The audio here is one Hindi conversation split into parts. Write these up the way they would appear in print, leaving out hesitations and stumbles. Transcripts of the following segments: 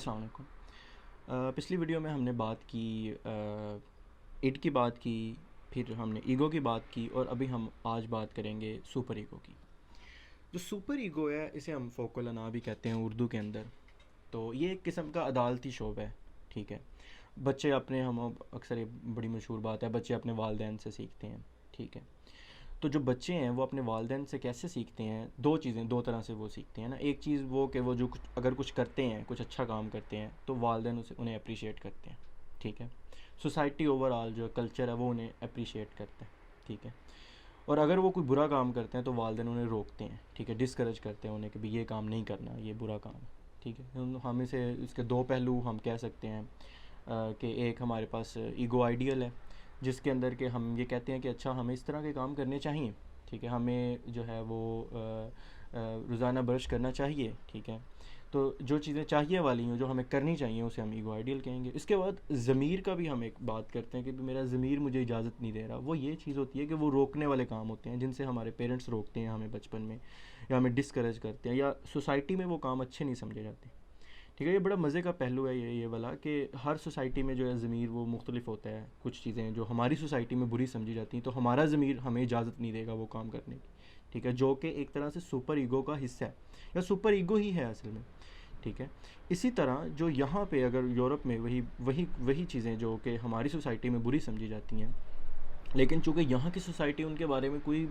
अस्सलाम वालेकुम। पिछली वीडियो में हमने बात की इड की बात की, फिर हमने ईगो की बात की और अभी हम आज बात करेंगे सुपर ईगो की। जो सुपर ईगो है इसे हम फोकल अना भी कहते हैं उर्दू के अंदर। तो ये एक किस्म का अदालती शोब है, ठीक है। बच्चे अपने हम अक्सर ये बड़ी मशहूर बात है, बच्चे अपने वालिदैन से सीखते हैं, ठीक है। तो जो बच्चे हैं वो अपने वालिदैन से कैसे सीखते हैं, दो चीज़ें, दो तरह से वो सीखते हैं ना। एक चीज़ वो कि वो जो कुछ अगर कुछ करते हैं, कुछ अच्छा काम करते हैं तो वालिदैन उसे उन्हें अप्रिशिएट करते हैं, ठीक है। सोसाइटी ओवरऑल जो कल्चर है वो उन्हें अप्रिशिएट करता है, ठीक है। और अगर वो कोई बुरा काम करते हैं तो वालिदैन उन्हें रोकते हैं, ठीक है, डिस्करेज करते हैं उन्हें कि भाई ये काम नहीं करना, ये बुरा काम है, ठीक है। हम इसे इसके दो पहलू हम कह सकते हैं कि एक हमारे पास ईगो आइडियल है जिसके अंदर के हम ये कहते हैं कि अच्छा हमें इस तरह के काम करने चाहिए, ठीक है, हमें जो है वो रोज़ाना ब्रश करना चाहिए, ठीक है। तो जो चीज़ें चाहिए वाली हैं, जो हमें करनी चाहिए, उसे हम ईगो आइडियल कहेंगे। इसके बाद ज़मीर का भी हम एक बात करते हैं कि मेरा ज़मीर मुझे इजाज़त नहीं दे रहा। वो ये चीज़ होती है कि वो रोकने वाले काम होते हैं जिनसे हमारे पेरेंट्स रोकते हैं हमें बचपन में, या हमें डिस्करेज करते हैं, या सोसाइटी में वो काम अच्छे नहीं समझे जाते, ठीक है। ये बड़ा मज़े का पहलू है ये वाला कि हर सोसाइटी में जो है ज़मीर वो मुख्तलिफ होता है। कुछ चीज़ें जो हमारी सोसाइटी में बुरी समझी जाती हैं तो हमारा ज़मीर हमें इजाज़त नहीं देगा वो काम करने की, ठीक है, जो कि एक तरह से सुपर ईगो का हिस्सा है, या सुपर ईगो ही है असल में, ठीक है। इसी तरह जो यहाँ पे अगर यूरोप में वही वही वही चीज़ें जो कि हमारी सोसाइटी में बुरी समझी जाती हैं, लेकिन चूँकि यहाँ की सोसाइटी उनके बारे में कोई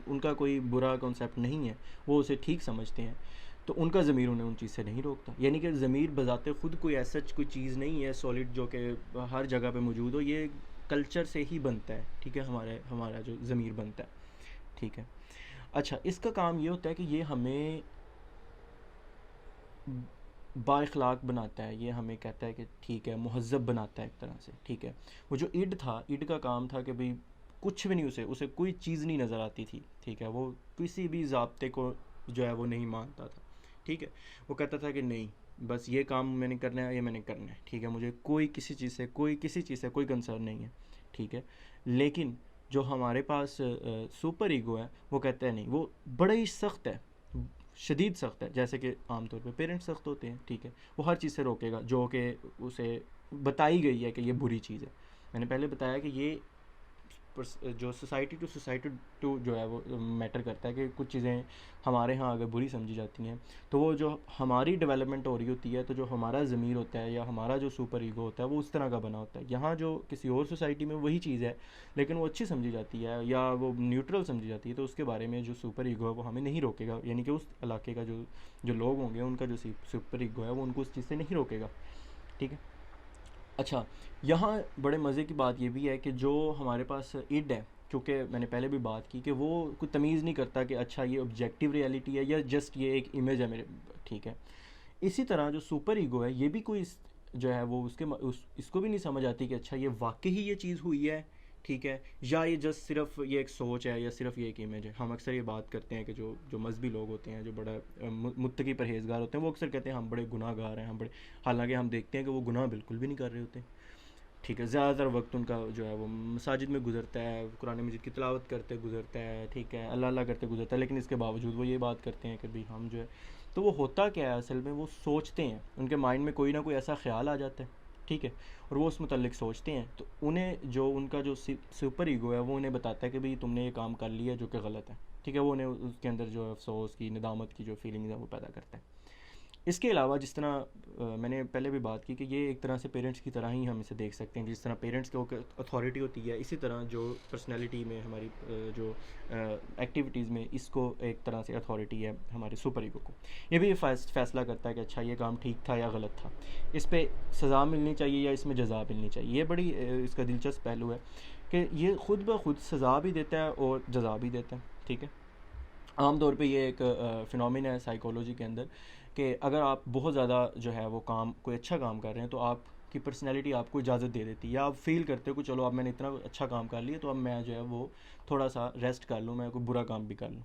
उनका कोई बुरा कॉन्सेप्ट नहीं है, वो उसे ठीक समझते हैं, तो उनका ज़मीर उन्हें उन चीज़ से नहीं रोकता। यानी कि ज़मीर बज़ाते ख़ुद कोई ऐसा कोई चीज़ नहीं है सॉलिड जो कि हर जगह पे मौजूद हो, ये कल्चर से ही बनता है, ठीक है। हमारा जो ज़मीर बनता है, ठीक है। अच्छा, इसका काम ये होता है कि ये हमें बाइखलाक बनाता है, ये हमें कहता है कि ठीक है, मुहज़्ज़ब बनाता है एक तरह से, ठीक है। वो जो ईड था, ईड का काम था कि भाई कुछ भी नहीं, उसे कोई चीज़ नहीं नज़र आती थी, ठीक है। वो किसी भी ज़ाब्ते को जो है वो नहीं मानता था, ठीक है। वो कहता था कि नहीं, बस ये काम मैंने करना है, ये मैंने करना है, ठीक है, मुझे कोई किसी चीज़ से कोई कंसर्न नहीं है, ठीक है। लेकिन जो हमारे पास सुपर ईगो है वो कहता है नहीं, वो बड़ा ही सख्त है, शदीद सख्त है, जैसे कि आमतौर पे पेरेंट्स सख्त होते हैं, ठीक है। वो हर चीज़ से रोकेगा जो कि उसे बताई गई है कि ये बुरी चीज़ है। मैंने पहले बताया कि ये जो सोसाइटी टू जो है वो मैटर करता है कि कुछ चीज़ें हमारे यहाँ अगर बुरी समझी जाती हैं तो वो जो हमारी डेवलपमेंट हो रही होती है, तो जो हमारा ज़मीर होता है या हमारा जो सुपर ईगो होता है वो उस तरह का बना होता है। यहाँ जो किसी और सोसाइटी में वही चीज़ है लेकिन वो अच्छी समझी जाती है या वो न्यूट्रल समझी जाती है, तो उसके बारे में जो सुपर ईगो है वो हमें नहीं रोकेगा। यानी कि उस इलाके का जो जो लोग होंगे उनका जो सुपर ईगो है वो उनको उस चीज़ से नहीं रोकेगा, ठीक है। अच्छा, यहाँ बड़े मज़े की बात ये भी है कि जो हमारे पास इड है, चूँकि मैंने पहले भी बात की कि वो कोई तमीज़ नहीं करता कि अच्छा ये ऑब्जेक्टिव रियलिटी है या जस्ट ये एक इमेज है मेरे, ठीक है। इसी तरह जो सुपर ईगो है ये भी कोई जो है वो इसको भी नहीं समझ आती कि अच्छा ये वाकई ही ये चीज़ हुई है, ठीक है, या ये जस्ट सिर्फ ये एक सोच है या सिर्फ ये एक इमेज है। हम अक्सर ये बात करते हैं कि जो जो मजहबी लोग होते हैं, जो बड़ा मुत्तकी परहेजगार होते हैं, वो अक्सर कहते हैं हम बड़े गुनाहगार हैं, हम बड़े, हालांकि हम देखते हैं कि वो गुनाह बिल्कुल भी नहीं कर रहे होते, ठीक है। ज़्यादातर वक्त उनका जो है वो मसाजिद में गुजरता है, कुरान मजीद की तिलावत करते गुजरता है, ठीक है, अल्लाह अल्लाह करते गुजरता है, लेकिन इसके बावजूद वो ये बात करते हैं कि भाई हम जो है, तो वो होता क्या है असल में, वो सोचते हैं, उनके माइंड में कोई ना कोई ऐसा ख्याल आ जाता है, ठीक है, और वो उस मुतल्लिक सोचते हैं, तो उन्हें जो उनका जो सुपर ईगो है वो उन्हें बताता है कि भाई तुमने ये काम कर लिया जो कि गलत है, ठीक है। वो उन्हें उसके अंदर जो अफसोस की, नदामत की जो फीलिंग्स है वो पैदा करता है। इसके अलावा जिस तरह मैंने पहले भी बात की कि ये एक तरह से पेरेंट्स की तरह ही हम इसे देख सकते हैं, जिस तरह पेरेंट्स के ऊपर अथॉरिटी होती है, इसी तरह जो पर्सनैलिटी में हमारी जो एक्टिविटीज़ में इसको एक तरह से अथॉरिटी है हमारे सुपर ईगो को। ये भी फैसला करता है कि अच्छा ये काम ठीक था या गलत था, इस पर सज़ा मिलनी चाहिए या इसमें जज़ा मिलनी चाहिए। ये बड़ी इसका दिलचस्प पहलू है कि ये ख़ुद ब खुद सज़ा भी देता है और जज़ा भी देता है, ठीक है। आम तौर पे ये एक फ़िनोमेना है साइकोलॉजी के अंदर कि अगर आप बहुत ज़्यादा जो है वो काम कोई अच्छा काम कर रहे हैं तो आपकी पर्सनैलिटी आपको इजाज़त दे देती है, या आप फील करते हो कि चलो अब मैंने इतना अच्छा काम कर लिया तो अब मैं जो है वो थोड़ा सा रेस्ट कर लूँ, मैं कोई बुरा काम भी कर लूँ,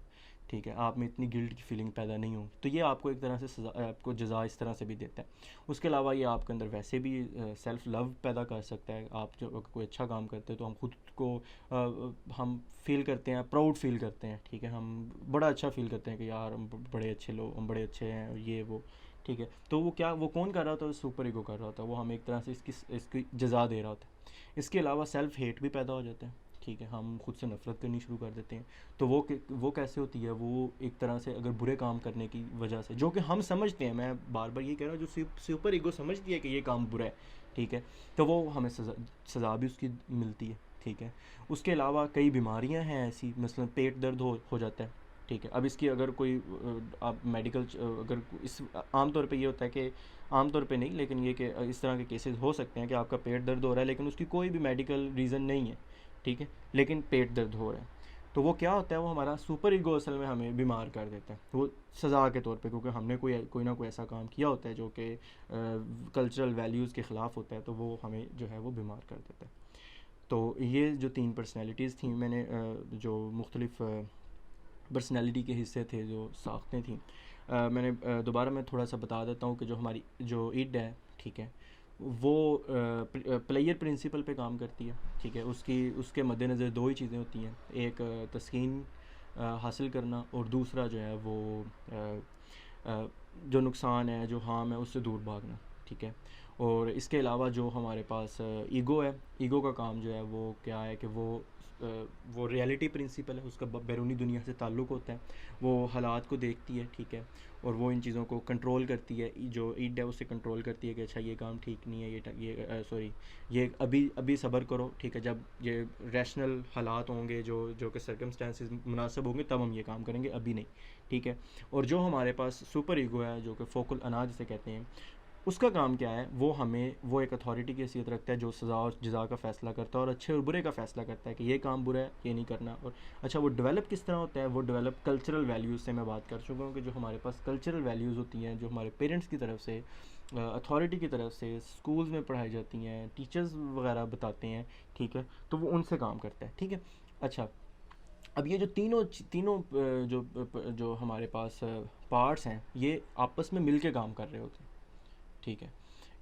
ठीक है। आप में इतनी गिल्ट की फीलिंग पैदा नहीं हो, तो ये आपको एक तरह से सज़ा, आपको जज़ा इस तरह से भी देता है। उसके अलावा ये आपके अंदर वैसे भी सेल्फ़ लव पैदा कर सकता है। आप जो कोई अच्छा काम करते हैं तो हम खुद को हम फील करते हैं, प्राउड फील करते हैं, ठीक है, हम बड़ा अच्छा फील करते हैं कि यार हम बड़े अच्छे लोग, हम बड़े अच्छे हैं, ये वो, ठीक है। तो वो क्या, वो कौन कर रहा होता है? सुपर ईगो कर रहा होता है, वो हमें एक तरह से इसकी जजा दे रहा होता है। इसके अलावा सेल्फ हेट भी पैदा हो जाता है, ठीक है, हम खुद से नफरत करनी शुरू कर देते हैं। तो वो कैसे होती है? वो एक तरह से अगर बुरे काम करने की वजह से, जो कि हम समझते हैं, मैं बार बार ये कह रहा हूँ, जो सुपर ईगो समझती है कि ये काम बुरा है, ठीक है, तो वो हमें सज़ा भी उसकी मिलती है, ठीक है। उसके अलावा कई बीमारियां हैं ऐसी, मसलन पेट दर्द हो जाता है, ठीक है। अब इसकी अगर कोई आप मेडिकल, अगर इस आम तौर पे ये होता है कि, आम तौर पे नहीं, लेकिन ये कि इस तरह के केसेस हो सकते हैं कि आपका पेट दर्द हो रहा है लेकिन उसकी कोई भी मेडिकल रीज़न नहीं है, ठीक है, लेकिन पेट दर्द हो रहा है। तो वो क्या होता है? वो हमारा सुपर ईगो असल में हमें बीमार कर देता है, वो सज़ा के तौर पे, क्योंकि हमने कोई ना कोई ऐसा काम किया होता है जो कि कल्चरल वैल्यूज़ के ख़िलाफ़ होता है, तो वो हमें जो है वो बीमार कर देता है। तो ये जो 3 पर्सनैलिटीज़ थी, मैंने जो मुख्तलिफ़ पर्सनैलिटी के हिस्से थे, जो साख्तें थी, मैंने दोबारा मैं थोड़ा सा बता देता हूँ कि जो हमारी जो इड है, ठीक है, वो प्लेयर प्रिंसिपल पे काम करती है, ठीक है। उसके मद्देनज़र दो ही चीज़ें होती हैं, एक तस्कीन हासिल करना, और दूसरा जो है वो जो नुकसान है, जो हार्म है, उससे दूर भागना, ठीक है। और इसके अलावा जो हमारे पास ईगो है, ईगो का काम जो है वो क्या है कि वो रियलिटी प्रिंसिपल है, उसका बैरूनी दुनिया से ताल्लुक़ होता है, वो हालात को देखती है, ठीक है, और वो इन चीज़ों को कंट्रोल करती है, जो ईड है उससे कंट्रोल करती है कि अच्छा ये काम ठीक नहीं है, ये सॉरी, ये अभी सब्र करो, ठीक है, जब ये रैशनल हालात होंगे, जो कि सर्कमस्टेंसेस मुनासिब होंगे, तब हम ये काम करेंगे, अभी नहीं, ठीक है। और जो हमारे पास सुपर ईगो है, जो कि फोकल अना जिसे कहते हैं, उसका काम क्या है? वो एक अथॉरिटी की हैसियत रखता है, जो सज़ा और जज़ा का फ़ैसला करता है, और अच्छे और बुरे का फ़ैसला करता है कि ये काम बुरा है, ये नहीं करना। और अच्छा, वो डेवलप किस तरह होता है? वो डेवलप कल्चरल वैल्यूज़ से मैं बात कर चुका हूँ कि जो हमारे पास कल्चरल वैल्यूज़ होती हैं, जो हमारे पेरेंट्स की तरफ से, अथॉरिटी की तरफ से स्कूल्स में पढ़ाई जाती हैं, टीचर्स वगैरह बताते हैं, ठीक है, तो वो उनसे काम करता है, ठीक है। अच्छा, अब ये जो तीनों जो हमारे पास पार्ट्स हैं, ये आपस में मिल के काम कर रहे होते हैं, ठीक है।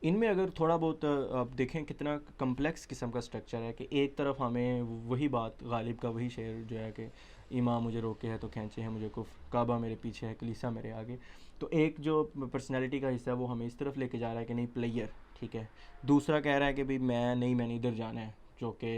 इनमें अगर थोड़ा बहुत आप देखें कितना कम्प्लेक्स किस्म का स्ट्रक्चर है, कि एक तरफ हमें वही बात, गालिब का वही शेर जो है कि ईमान मुझे रोके है तो खींचे है मुझे कुफ्र, काबा मेरे पीछे है कलीसा मेरे आगे। तो एक जो पर्सनैलिटी का हिस्सा है वो हमें इस तरफ लेके जा रहा है कि नहीं, प्लेयर, ठीक है। दूसरा कह रहा है कि भाई मैंने इधर जाना है, जो कि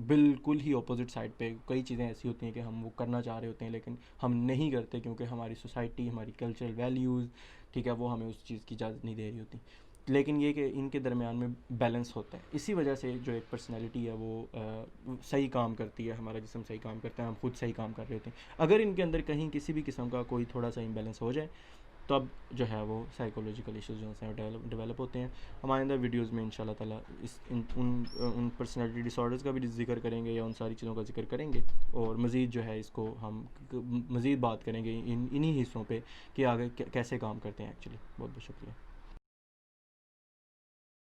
बिल्कुल ही अपोजिट साइड पे कई चीज़ें ऐसी होती हैं कि हम वो करना चाह रहे होते हैं लेकिन हम नहीं करते, क्योंकि हमारी सोसाइटी, हमारी कल्चरल वैल्यूज़, ठीक है, वो हमें उस चीज़ की इजाज़त नहीं दे रही होती। लेकिन ये कि इनके दरमियान में बैलेंस होता है, इसी वजह से जो एक पर्सनैलिटी है वो सही काम करती है, हमारा जिस्म सही काम करता है, हम खुद सही काम कर रहे होते हैं। अगर इनके अंदर कहीं किसी भी किस्म का कोई थोड़ा सा इम्बैलेंस हो जाए, तब जो है वो साइकोलॉजिकल इश्यूज जो हैं डेवलप होते हैं। हमारे अंदर वीडियोस में इंशाल्लाह ताला इस इन उन पर्सनैलिटी डिसऑर्डर्स का भी जिक्र करेंगे, या उन सारी चीज़ों का जिक्र करेंगे, और मज़ीद जो है इसको हम मज़ीद बात करेंगे इन्हीं हिस्सों पे कि आगे कैसे काम करते हैं एक्चुअली। बहुत बहुत शुक्रिया।